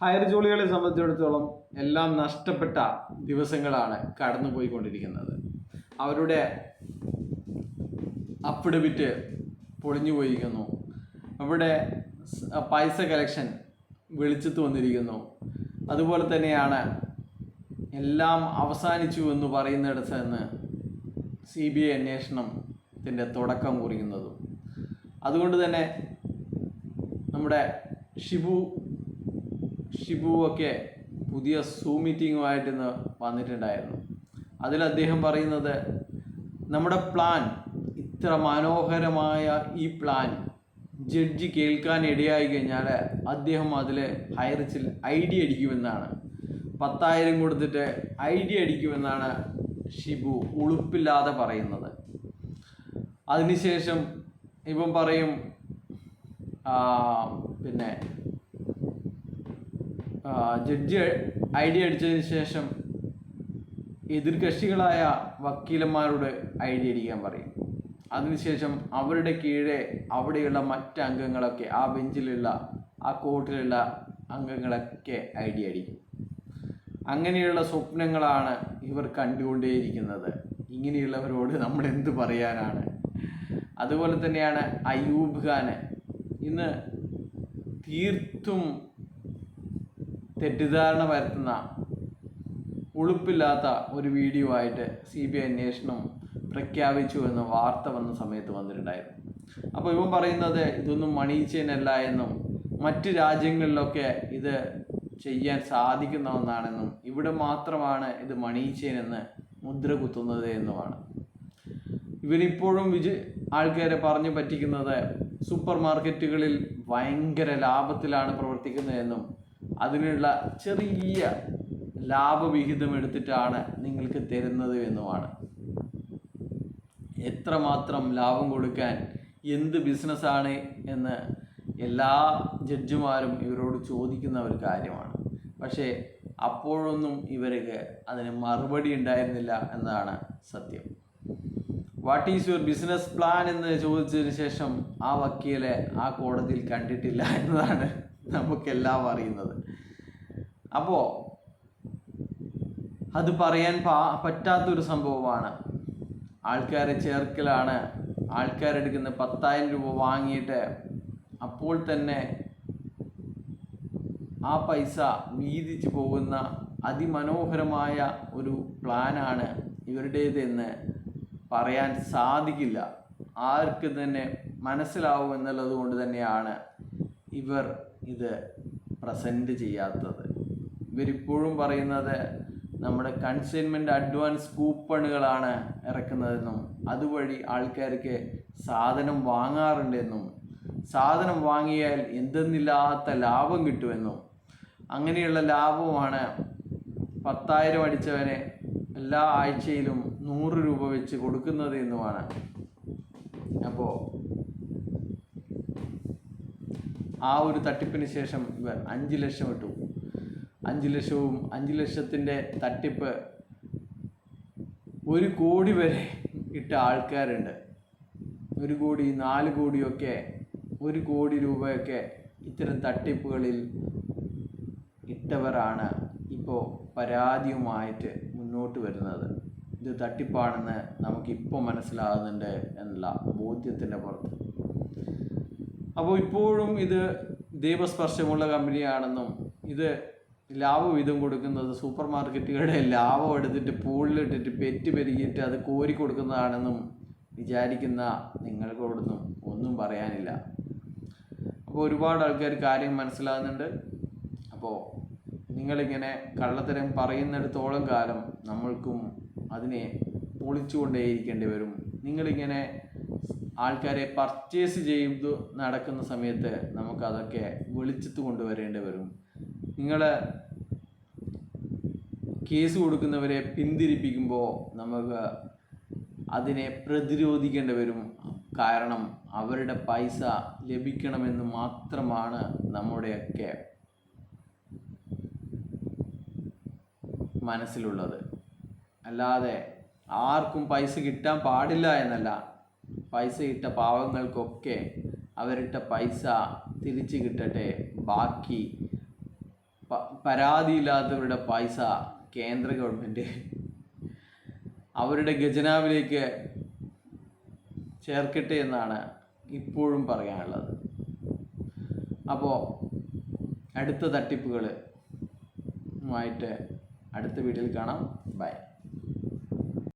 Higher ജോലികളെ സംബന്ധിച്ചിടത്തോളം എല്ലാം നഷ്ടപ്പെട്ട ദിവസങ്ങളാണ് കടന്നുപോയിക്കൊണ്ടിരിക്കുന്നത്. അവരുടെ അഫിഡവിറ്റ് പൊളിഞ്ഞു പോയിരിക്കുന്നു. അവിടെ പൈസ കളക്ഷൻ വെളിച്ചത്ത് വന്നിരിക്കുന്നു. അതുപോലെ തന്നെയാണ് എല്ലാം അവസാനിച്ചു എന്ന് പറയുന്നിടത്ത് നിന്ന് CBI അന്വേഷണത്തിൻ്റെ തുടക്കം കുറിക്കുന്നതും. അതുകൊണ്ട് തന്നെ നമ്മുടെ ഷിബു ഒക്കെ പുതിയ സൂം മീറ്റിങ്ങുമായിട്ട് ഇന്ന് വന്നിട്ടുണ്ടായിരുന്നു. അതിൽ അദ്ദേഹം പറയുന്നത്, നമ്മുടെ പ്ലാൻ, ഇത്ര മനോഹരമായ ഈ പ്ലാൻ ജഡ്ജി കേൾക്കാൻ ഇടയായി കഴിഞ്ഞാൽ അദ്ദേഹം അതിൽ ഹൈറിച്ചിൽ ഐഡിയ അടിക്കുമെന്നാണ്, 10,000 കൊടുത്തിട്ട് ഐഡിയ അടിക്കുമെന്നാണ് ഷിബു ഉളുപ്പില്ലാതെ പറയുന്നത്. അതിനുശേഷം ഇവൻ പറയും, പിന്നെ ജഡ്ജി ഐഡിയ അടിച്ചതിന് ശേഷം എതിർകക്ഷികളായ വക്കീലന്മാരോട് ഐഡിയ അടിക്കാൻ പറയും. അതിനുശേഷം അവരുടെ കീഴെ അവിടെയുള്ള മറ്റ് അംഗങ്ങളൊക്കെ, ആ ബെഞ്ചിലുള്ള ആ കോർട്ടിലുള്ള അംഗങ്ങളൊക്കെ ഐഡിയ അടിക്കും. അങ്ങനെയുള്ള സ്വപ്നങ്ങളാണ് ഇവർ കണ്ടുകൊണ്ടേയിരിക്കുന്നത്. ഇങ്ങനെയുള്ളവരോട് നമ്മൾ എന്ത് പറയാനാണ്? അതുപോലെ തന്നെയാണ് അയൂബ് ഖാന് ഇന്ന് തീർത്തും തെറ്റിദ്ധാരണ വരുത്തുന്ന ഉളുപ്പില്ലാത്ത ഒരു വീഡിയോ ആയിട്ട് CBI അന്വേഷണം പ്രഖ്യാപിച്ചു എന്ന് വാർത്ത വന്ന സമയത്ത് വന്നിട്ടുണ്ടായിരുന്നു. അപ്പോൾ ഇവൻ പറയുന്നത് ഇതൊന്നും മണി ചെയിൻ അല്ല എന്നും മറ്റ് രാജ്യങ്ങളിലൊക്കെ ഇത് ചെയ്യാൻ സാധിക്കുന്ന ഒന്നാണെന്നും ഇവിടെ മാത്രമാണ് ഇത് മണി ചെയിൻ എന്ന് മുദ്ര കുത്തുന്നത് എന്നുമാണ്. ഇവരിപ്പോഴും ആൾക്കാരെ പറഞ്ഞു പറ്റിക്കുന്നത് സൂപ്പർ മാർക്കറ്റുകളിൽ ഭയങ്കര ലാഭത്തിലാണ് പ്രവർത്തിക്കുന്നതെന്നും അതിനുള്ള ചെറിയ ലാഭവിഹിതം എടുത്തിട്ടാണ് നിങ്ങൾക്ക് തരുന്നത് എന്നുമാണ്. എത്രമാത്രം ലാഭം കൊടുക്കാൻ എന്ത് ബിസിനസ്സാണ് എന്ന് എല്ലാ ജഡ്ജിമാരും ഇവരോട് ചോദിക്കുന്ന ഒരു കാര്യമാണ്. പക്ഷേ അപ്പോഴൊന്നും ഇവർക്ക് അതിന് മറുപടി ഉണ്ടായിരുന്നില്ല എന്നതാണ് സത്യം. What is your business plan എന്ന് ചോദിച്ചതിന് ശേഷം ആ വക്കീലെ ആ കോടതിയിൽ കണ്ടിട്ടില്ല എന്നതാണ് നമുക്കെല്ലാം അറിയുന്നത്. അപ്പോൾ അത് പറയാൻ പറ്റാത്തൊരു സംഭവമാണ്. ആൾക്കാരെ ചേർക്കലാണ്. ആൾക്കാരെടുക്കുന്ന 10,000 രൂപ വാങ്ങിയിട്ട് അപ്പോൾ തന്നെ ആ പൈസ വീതിച്ചു പോകുന്ന അതിമനോഹരമായ ഒരു പ്ലാനാണ് ഇവരുടേതെന്ന് പറയാൻ സാധിക്കില്ല. ആർക്ക് തന്നെ മനസ്സിലാവും എന്നുള്ളത് കൊണ്ട് തന്നെയാണ് ഇവർ ഇത് പ്രസൻറ്റ് ചെയ്യാത്തത്. ഇവരിപ്പോഴും പറയുന്നത് നമ്മുടെ കൺസൈൻമെൻറ്റ് അഡ്വാൻസ് കൂപ്പണുകളാണ് ഇറക്കുന്നതെന്നും അതുവഴി ആൾക്കാർക്ക് സാധനം വാങ്ങാറുണ്ടെന്നും സാധനം വാങ്ങിയാൽ എന്തെന്നില്ലാത്ത ലാഭം കിട്ടുമെന്നും അങ്ങനെയുള്ള ലാഭമാണ് 10,000 അടിച്ചവനെ എല്ലാ ആഴ്ചയിലും 100 രൂപ വെച്ച് കൊടുക്കുന്നത് എന്നുമാണ്. അപ്പോൾ ആ ഒരു തട്ടിപ്പിന് ശേഷം ഇവർ 5 ലക്ഷം ഇട്ടു. 5 ലക്ഷവും 5 ലക്ഷത്തിൻ്റെ തട്ടിപ്പ് 1 കോടി വരെ ഇട്ട ആൾക്കാരുണ്ട്. 1 കോടി, 4 കോടിയൊക്കെ, 1 കോടി രൂപയൊക്കെ ഇത്തരം തട്ടിപ്പുകളിൽ ഇട്ടവരാണ് ഇപ്പോൾ പരാതിയുമായിട്ട് മുന്നോട്ട് വരുന്നത്. ഇത് തട്ടിപ്പാണെന്ന് നമുക്കിപ്പോൾ മനസ്സിലാകുന്നുണ്ട് എന്നുള്ള ബോധ്യത്തിൻ്റെ പുറത്ത്. അപ്പോൾ ഇപ്പോഴും ഇത് ദൈവസ്പർശമുള്ള കമ്പനിയാണെന്നും ഇത് ലാഭവിഹിതം കൊടുക്കുന്നത് സൂപ്പർ മാർക്കറ്റുകളുടെ ലാഭം എടുത്തിട്ട് പൂളിലിട്ടിട്ട് പെറ്റ് പെരുകിയിട്ട് അത് കോരി കൊടുക്കുന്നതാണെന്നും വിചാരിക്കുന്ന നിങ്ങൾക്കോടൊന്നും ഒന്നും പറയാനില്ല. അപ്പോൾ ഒരുപാട് ആൾക്കാർ കാര്യം മനസ്സിലാകുന്നുണ്ട്. അപ്പോൾ നിങ്ങളിങ്ങനെ കള്ളത്തരം പറയുന്നിടത്തോളം കാലം നമ്മൾക്കും അതിനെ പൊളിച്ചുകൊണ്ടേയിരിക്കേണ്ടി വരും. നിങ്ങളിങ്ങനെ ആൾക്കാരെ പർച്ചേസ് ചെയ്തു നടക്കുന്ന സമയത്ത് നമുക്കതൊക്കെ വെളിച്ചത്ത് കൊണ്ടുവരേണ്ടി വരും. നിങ്ങൾ കേസ് കൊടുക്കുന്നവരെ പിന്തിരിപ്പിക്കുമ്പോൾ നമുക്ക് അതിനെ പ്രതിരോധിക്കേണ്ടി വരും. കാരണം അവരുടെ പൈസ ലഭിക്കണമെന്ന് മാത്രമാണ് നമ്മുടെയൊക്കെ മനസ്സിലുള്ളത്. അല്ലാതെ ആർക്കും പൈസ കിട്ടാൻ പാടില്ല എന്നല്ല. പൈസ ഇട്ട പാവങ്ങൾക്കൊക്കെ അവരിട്ട പൈസ തിരിച്ചു കിട്ടട്ടെ. ബാക്കി പരാതിയില്ലാത്തവരുടെ പൈസ കേന്ദ്ര ഗവൺമെൻറ് അവരുടെ ഖജനാവിലേക്ക് ചേർക്കട്ടെ എന്നാണ് ഇപ്പോഴും പറയാനുള്ളത്. അപ്പോൾ അടുത്ത തട്ടിപ്പുകളുമായിട്ട് അടുത്ത വീഡിയോയിൽ കാണാം. ബൈ.